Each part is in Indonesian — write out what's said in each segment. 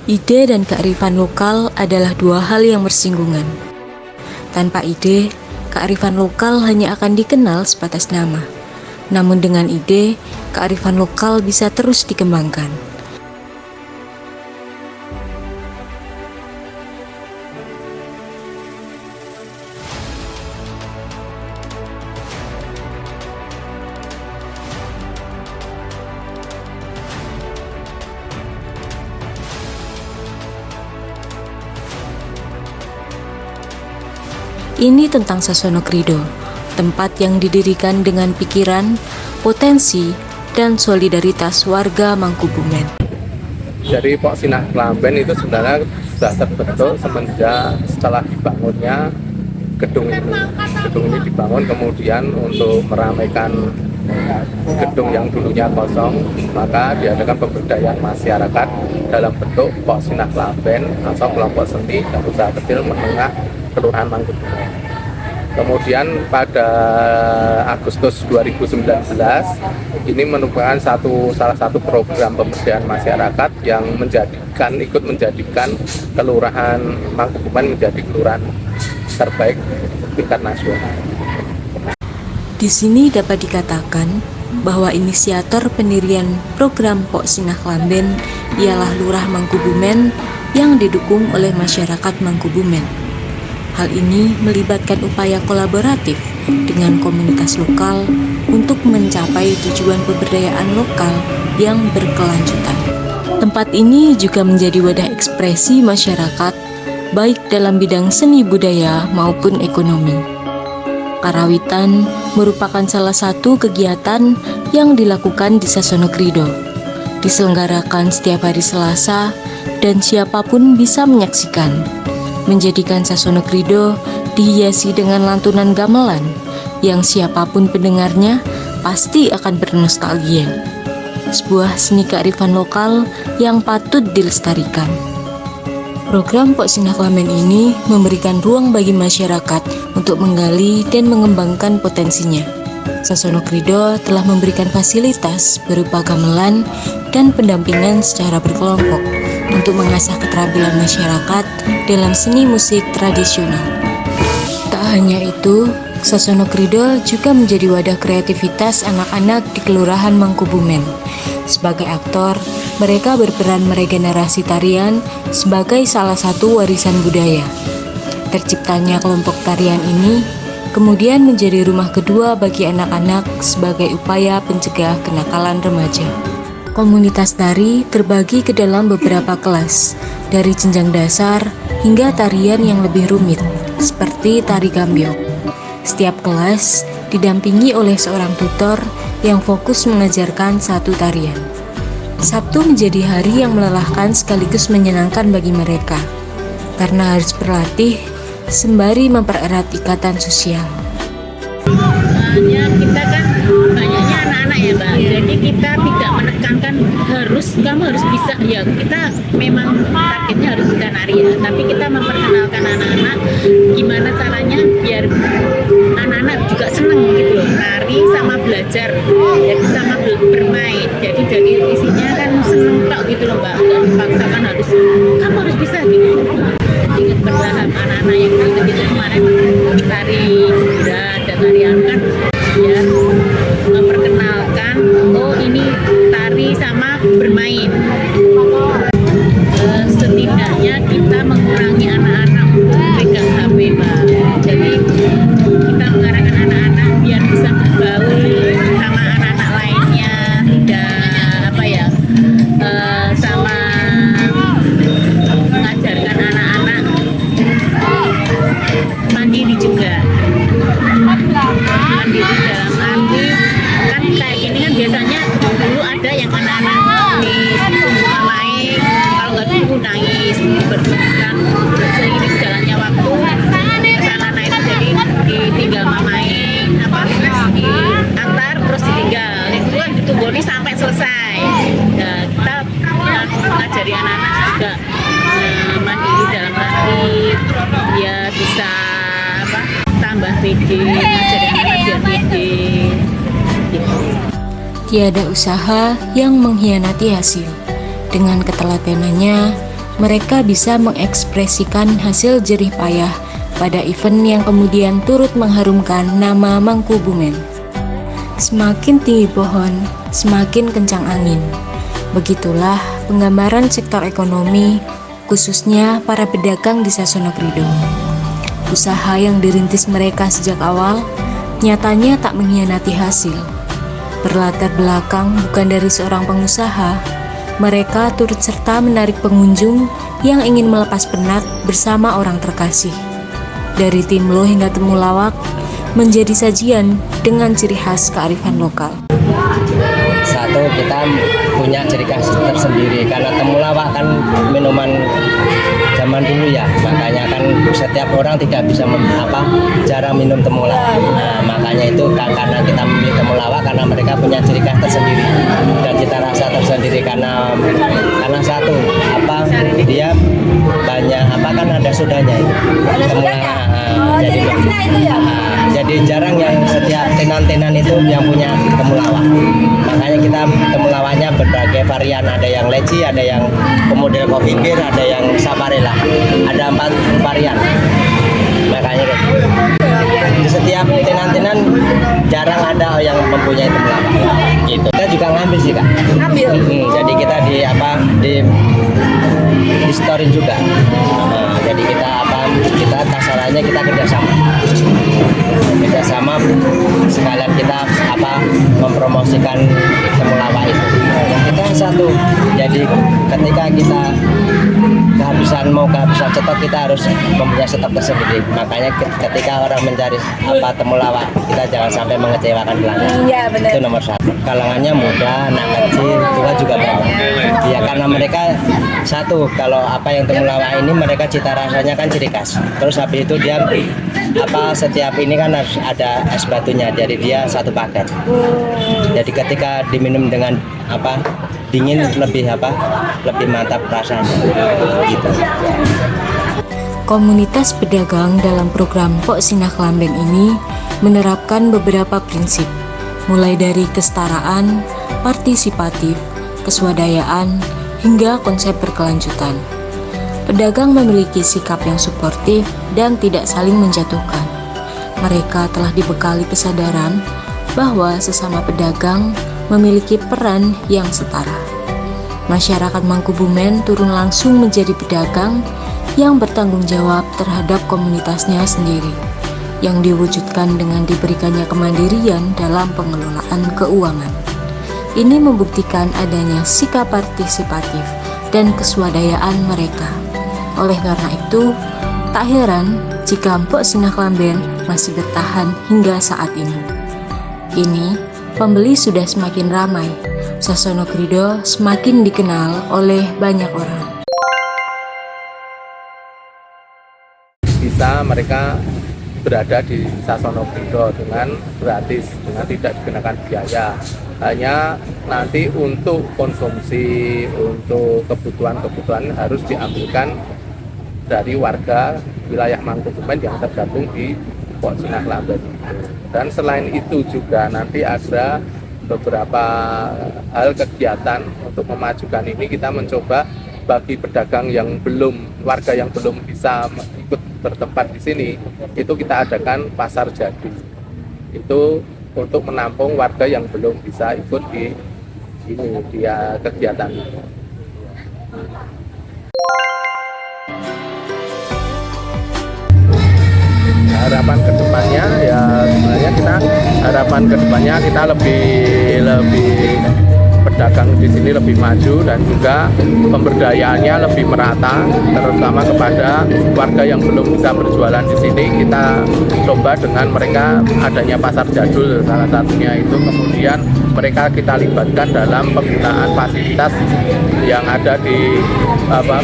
Ide dan kearifan lokal adalah dua hal yang bersinggungan. Tanpa ide, kearifan lokal hanya akan dikenal sebatas nama. Namun dengan ide, kearifan lokal bisa terus dikembangkan. Ini tentang Sasono Krido, tempat yang didirikan dengan pikiran, potensi, dan solidaritas warga Mangkubumen. Jadi Pok Sinah Klamben itu sebenarnya sudah terbentuk semenjak setelah dibangunnya gedung ini. Gedung ini dibangun kemudian untuk meramaikan gedung yang dulunya kosong, maka diadakan pemberdayaan masyarakat dalam bentuk Pok Sinah Klamben atau kelompok seni dan usaha kecil menengah Kelurahan Mangkubumen. Kemudian pada Agustus 2019 ini merupakan salah satu program pemberdayaan masyarakat yang ikut menjadikan Kelurahan Mangkubumen menjadi kelurahan terbaik tingkat nasional. Di sini dapat dikatakan bahwa inisiator pendirian program Pok Sinah Klamben ialah Lurah Mangkubumen yang didukung oleh masyarakat Mangkubumen. Hal ini melibatkan upaya kolaboratif dengan komunitas lokal untuk mencapai tujuan pemberdayaan lokal yang berkelanjutan. Tempat ini juga menjadi wadah ekspresi masyarakat, baik dalam bidang seni budaya maupun ekonomi. Karawitan merupakan salah satu kegiatan yang dilakukan di Sasono Krido. Diselenggarakan setiap hari Selasa dan siapapun bisa menyaksikan, menjadikan Sasono Krido dihiasi dengan lantunan gamelan yang siapapun pendengarnya pasti akan bernostalgia. Sebuah seni kearifan lokal yang patut dilestarikan. Program Pok Sinah Klamben ini memberikan ruang bagi masyarakat untuk menggali dan mengembangkan potensinya. Sasono Krido telah memberikan fasilitas berupa gamelan dan pendampingan secara berkelompok untuk mengasah keterampilan masyarakat dalam seni musik tradisional. Tak hanya itu, Sasono Krido juga menjadi wadah kreativitas anak-anak di Kelurahan Mangkubumen. Sebagai aktor, mereka berperan meregenerasi tarian sebagai salah satu warisan budaya. Terciptanya kelompok tarian ini kemudian menjadi rumah kedua bagi anak-anak sebagai upaya pencegah kenakalan remaja. Komunitas tari terbagi ke dalam beberapa kelas, dari jenjang dasar hingga tarian yang lebih rumit, seperti tari gambyong. Setiap kelas didampingi oleh seorang tutor yang fokus mengajarkan satu tarian. Sabtu menjadi hari yang melelahkan sekaligus menyenangkan bagi mereka, karena harus berlatih sembari mempererat ikatan sosial. Kita kan banyaknya anak-anak ya Mbak, jadi kita tidak menekankan kamu harus bisa, ya kita memang targetnya harus bisa nari ya, tapi kita memperkenalkan anak-anak gimana caranya biar anak-anak juga seneng gitu loh, nari sama belajar, jadi sama bermain, jadi dari isinya kan seneng tok gitu loh Mbak, nggak dipaksakan kamu harus bisa gitu. Ingin bertahap anak-anak yang ikut kemarin tari dan tarian kan ya memperkenalkan, oh ini tari sama bermain. Setidaknya kita mengurangi anak-anak untuk pegang HP Mbak, jadi kita mengarahkan anak-anak biar bisa berbaur sama anak-anak lainnya, tidak sama mengajarkan anak-anak mandiri juga. Mandiri dalam arti kan kayak gini kan biasanya dulu ada yang anak-anak di main, kalau nggak tunggu nangis, berbukan. Seiring jalannya waktu anak-anak itu jadi ditinggal mamain, diantar terus ditinggal, itu kan ditunggu sampai selesai. Nah, kita mengajari anak-anak juga mandiri dalam arti ya bisa tambah pede, ngajari anak biar pede gitu. Tiada usaha yang mengkhianati hasil. Dengan ketelatenannya, mereka bisa mengekspresikan hasil jerih payah pada event yang kemudian turut mengharumkan nama Mangkubumen. Semakin tinggi pohon, semakin kencang angin. Begitulah penggambaran sektor ekonomi, khususnya para pedagang di Sasono Krido. Usaha yang dirintis mereka sejak awal nyatanya tak mengkhianati hasil. Berlatar belakang bukan dari seorang pengusaha, mereka turut serta menarik pengunjung yang ingin melepas penat bersama orang terkasih. Dari timlo hingga temulawak menjadi sajian dengan ciri khas kearifan lokal. Satu, kita punya ciri khas tersendiri karena temulawak kan minuman zaman dulu ya, makanya kan setiap orang tidak bisa jarang minum temulawak. Nah, makanya itu karena kita memilih temulawak karena mereka punya ciri khas tersendiri dan cita rasa tersendiri karena satu dia banyak kan ada sodanya itu temulawak. Jadi jarang yang setiap tenan-tenan itu yang punya temulawak. Makanya kita temulawaknya berbagai varian, ada yang leci, ada yang model coffee beer, ada yang saparella, ada 4 varian. Makanya di setiap tenan-tenan jarang ada yang mempunyai temulawak. Gitu. Kita juga ngambil sih Kak. Ngambil. Jadi kita di storin juga. Jadi kita tasarannya kita kerjasama sekalian kita mempromosikan temulawak itu. Kita satu. Jadi ketika kita kehabisan stok, kita harus mempunyai stok tersendiri. Makanya ketika orang mencari temulawak, kita jangan sampai mengecewakan pelanggan. Iya, benar. Itu nomor 1. Kalangannya muda, anak kecil, tua juga mau. Ya karena mereka satu, kalau yang temulawak ini mereka cita rasanya kan ciri khas. Terus habis itu dia setiap ini kan harus ada es batunya, jadi dia satu paket. Jadi ketika diminum dengan dingin lebih mantap rasanya. Gitu. Komunitas pedagang dalam program Pok Sinah Klamben ini menerapkan beberapa prinsip, mulai dari kesetaraan, partisipatif, keswadayaan, hingga konsep berkelanjutan. Pedagang memiliki sikap yang suportif dan tidak saling menjatuhkan. Mereka telah dibekali kesadaran bahwa sesama pedagang memiliki peran yang setara. Masyarakat Mangkubumen turun langsung menjadi pedagang yang bertanggung jawab terhadap komunitasnya sendiri, yang diwujudkan dengan diberikannya kemandirian dalam pengelolaan keuangan. Ini membuktikan adanya sikap partisipatif dan keswadayaan mereka. Oleh karena itu, tak heran jika Pok Sinah Klamben masih bertahan hingga saat ini. Kini, pembeli sudah semakin ramai. Sasono Krido semakin dikenal oleh banyak orang. Bisa mereka berada di Sasono Krido dengan gratis, dengan tidak dikenakan biaya. Hanya nanti untuk konsumsi, untuk kebutuhan harus diambilkan dari warga wilayah Mangkubumen yang tergabung di Pok Sinah Klamben. Dan selain itu juga nanti ada beberapa hal kegiatan untuk memajukan ini. Kita mencoba bagi pedagang yang warga yang belum bisa ikut bertempat di sini, itu kita adakan pasar jadi. Itu untuk menampung warga yang belum bisa ikut di kegiatan ini. Harapan kedepannya ya sebenarnya kita lebih pedagang di sini lebih maju dan juga pemberdayaannya lebih merata, terutama kepada warga yang belum bisa berjualan di sini. Kita coba dengan mereka adanya pasar jadul salah satunya itu, kemudian mereka kita libatkan dalam penggunaan fasilitas yang ada di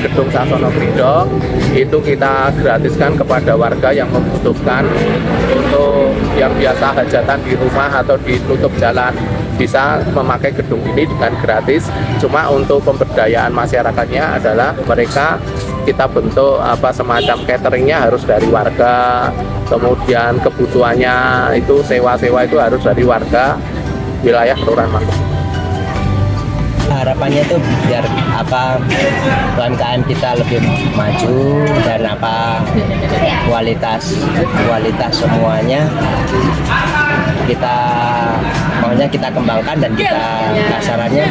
gedung Sasono Krido. Itu kita gratiskan kepada warga yang membutuhkan, untuk yang biasa hajatan di rumah atau di tutup jalan bisa memakai gedung ini dengan gratis. Cuma untuk pemberdayaan masyarakatnya adalah mereka kita bentuk semacam cateringnya harus dari warga, kemudian kebutuhannya itu sewa itu harus dari warga wilayah Kelurahan Mangkubumen. harapannya itu biar apa UMKM kita lebih maju dan apa kualitas semuanya kita maunya kita kembangkan dan kita kasarannya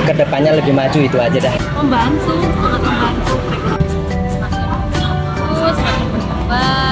kedepannya lebih maju, itu aja dah. Membantu, sangat membantu. Semakin bagus, semakin berkembang.